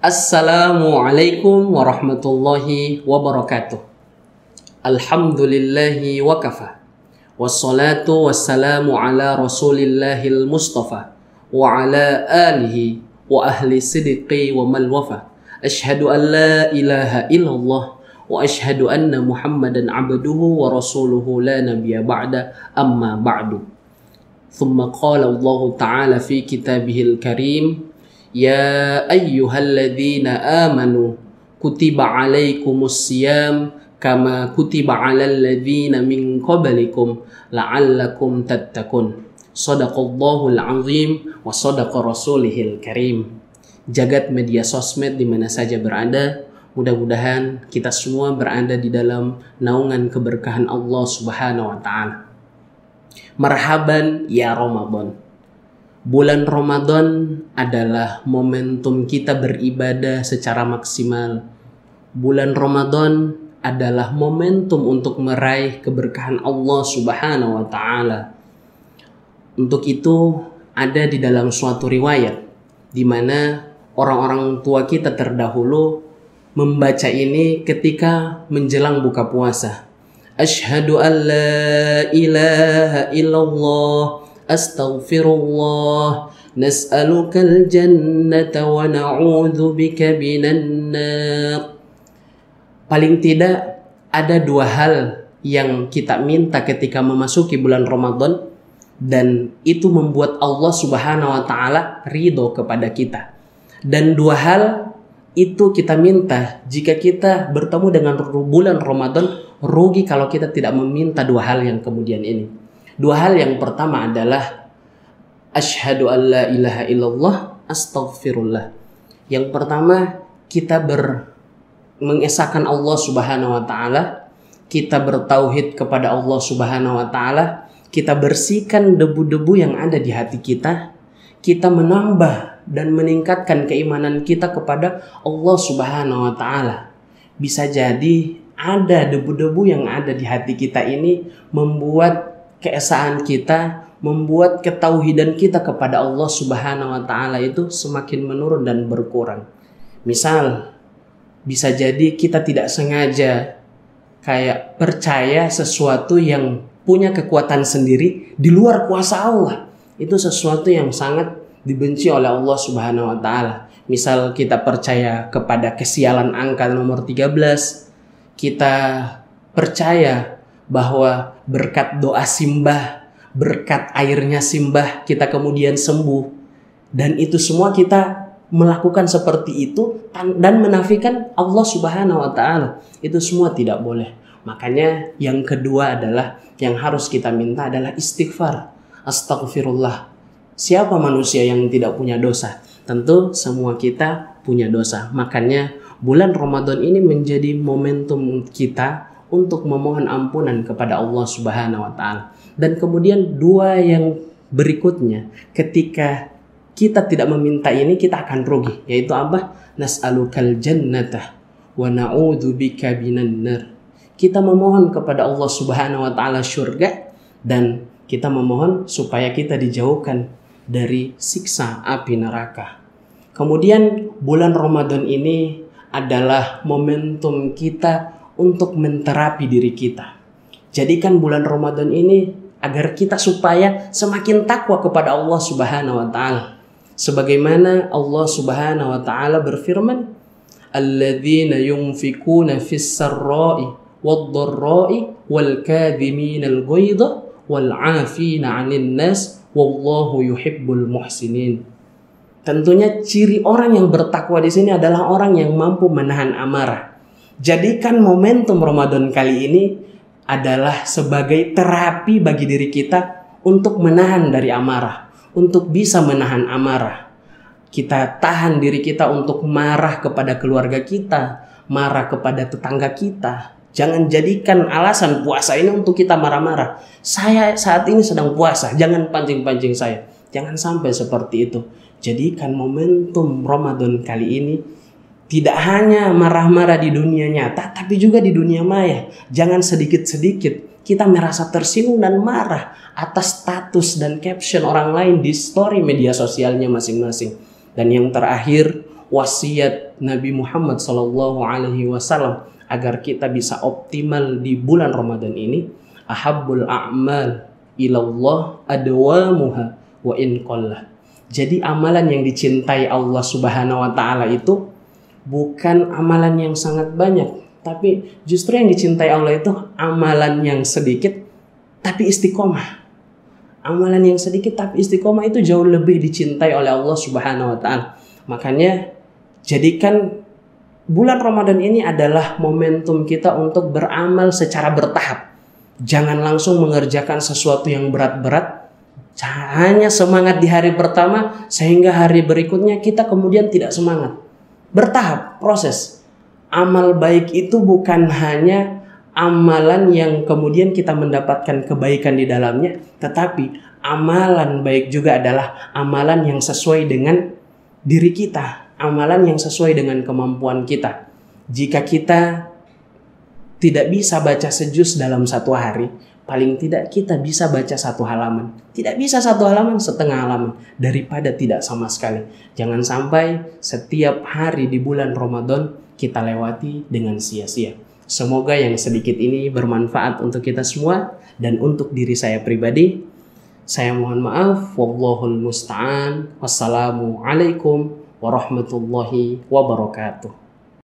Assalamualaikum warahmatullahi wabarakatuh. Alhamdulillahi wa kafa. Wassalatu wassalamu ala rasulillahil mustafa wa ala alihi wa ahli sidqi wa mal wafa. Ashhadu an la ilaha illallah wa ashhadu anna muhammadan abduhu wa rasuluhu la nabiyya ba'da amma ba'du. Thumma qala Allah ta'ala fi kitabihil karim, ya ayyuhalladzina amanu kutiba alaikumus siyam kama kutiba alal ladzina min qablikum la'allakum tattaqun. Shadaqallahul azim wa shadaqa rasulihil karim. Jagat media sosmed di mana saja berada, mudah-mudahan kita semua berada di dalam naungan keberkahan Allah Subhanahu wa taala. Marhaban ya Ramadan. Bulan Ramadan adalah momentum kita beribadah secara maksimal. Bulan Ramadan adalah momentum untuk meraih keberkahan Allah Subhanahu wa taala. Untuk itu ada di dalam suatu riwayat di mana orang-orang tua kita terdahulu membaca ini ketika menjelang buka puasa. Asyhadu an la ilaha illallah astaghfirullah nas'alukal jannata wa na'udzu bika minan nar. Paling tidak ada dua hal yang kita minta ketika memasuki bulan Ramadan, dan itu membuat Allah Subhanahu wa taala ridho kepada kita. Dan dua hal itu kita minta jika kita bertemu dengan bulan Ramadan. Rugi kalau kita tidak meminta dua hal yang kemudian ini. Dua hal yang pertama adalah asyhadu an la ilaha illallah astaghfirullah. Yang pertama, kita mengesahkan Allah Subhanahu wa taala, kita bertauhid kepada Allah Subhanahu wa taala, kita bersihkan debu-debu yang ada di hati kita, kita menambah dan meningkatkan keimanan kita kepada Allah Subhanahu wa taala. Bisa jadi ada debu-debu yang ada di hati kita ini membuat keesaan kita, membuat ketauhidan kita kepada Allah Subhanahu wa taala itu semakin menurun dan berkurang. Misal, bisa jadi kita tidak sengaja kayak percaya sesuatu yang punya kekuatan sendiri di luar kuasa Allah. Itu sesuatu yang sangat dibenci oleh Allah Subhanahu wa taala. Misal kita percaya kepada kesialan angka nomor 13. Kita percaya bahwa berkat doa Simbah, berkat airnya Simbah, kita kemudian sembuh. Dan itu semua kita melakukan seperti itu dan menafikan Allah Subhanahu wa taala. Itu semua tidak boleh. Makanya yang kedua adalah yang harus kita minta adalah istighfar. Astaghfirullah. Siapa manusia yang tidak punya dosa? Tentu semua kita punya dosa. Makanya bulan Ramadan ini menjadi momentum kita untuk memohon ampunan kepada Allah Subhanahu wa taala. Dan kemudian dua yang berikutnya, ketika kita tidak meminta ini, kita akan rugi, yaitu apa? Nas'alukal jannata wa na'udzu bika minan nar. Kita memohon kepada Allah Subhanahu wa taala surga, dan kita memohon supaya kita dijauhkan dari siksa api neraka. Kemudian bulan Ramadan ini adalah momentum kita untuk menterapi diri kita. Jadikan bulan Ramadan ini agar kita supaya semakin takwa kepada Allah Subhanahu wa taala. Sebagaimana Allah Subhanahu wa taala berfirman, alladzina yunfikuna fis sarra'i wad-dharra'i wal kadhiminal ghaidha wal 'afina 'anil nas wallahu yuhibbul muhsinin. Tentunya ciri orang yang bertakwa di sini adalah orang yang mampu menahan amarah. Jadikan momentum Ramadan kali ini adalah sebagai terapi bagi diri kita untuk menahan dari amarah, untuk bisa menahan amarah. Kita tahan diri kita untuk marah kepada keluarga kita, marah kepada tetangga kita. Jangan jadikan alasan puasa ini untuk kita marah-marah. Saya saat ini sedang puasa, jangan pancing-pancing saya. Jangan sampai seperti itu. Jadikan momentum Ramadan kali ini tidak hanya marah-marah di dunia nyata, tapi juga di dunia maya. Jangan sedikit-sedikit kita merasa tersinggung dan marah atas status dan caption orang lain di story media sosialnya masing-masing. Dan yang terakhir, wasiat Nabi Muhammad SAW agar kita bisa optimal di bulan Ramadan ini, ahabbul a'mal ilallah adwamuha wa in qallah. Jadi amalan yang dicintai Allah Subhanahu wa taala itu bukan amalan yang sangat banyak, tapi justru yang dicintai Allah itu amalan yang sedikit tapi istiqomah. Amalan yang sedikit tapi istiqomah itu jauh lebih dicintai oleh Allah Subhanahu wa taala. Makanya jadikan bulan Ramadan ini adalah momentum kita untuk beramal secara bertahap. Jangan langsung mengerjakan sesuatu yang berat-berat, hanya semangat di hari pertama sehingga hari berikutnya kita kemudian tidak semangat. Bertahap, proses. Amal baik itu bukan hanya amalan yang kemudian kita mendapatkan kebaikan di dalamnya, tetapi amalan baik juga adalah amalan yang sesuai dengan diri kita, amalan yang sesuai dengan kemampuan kita. Jika kita tidak bisa baca sejuz dalam satu hari, paling tidak kita bisa baca satu halaman. Tidak bisa satu halaman, setengah halaman, daripada tidak sama sekali. Jangan sampai setiap hari di bulan Ramadan kita lewati dengan sia-sia. Semoga yang sedikit ini bermanfaat untuk kita semua dan untuk diri saya pribadi. Saya mohon maaf. Wallahul musta'an. Wassalamualaikum warahmatullahi wabarakatuh.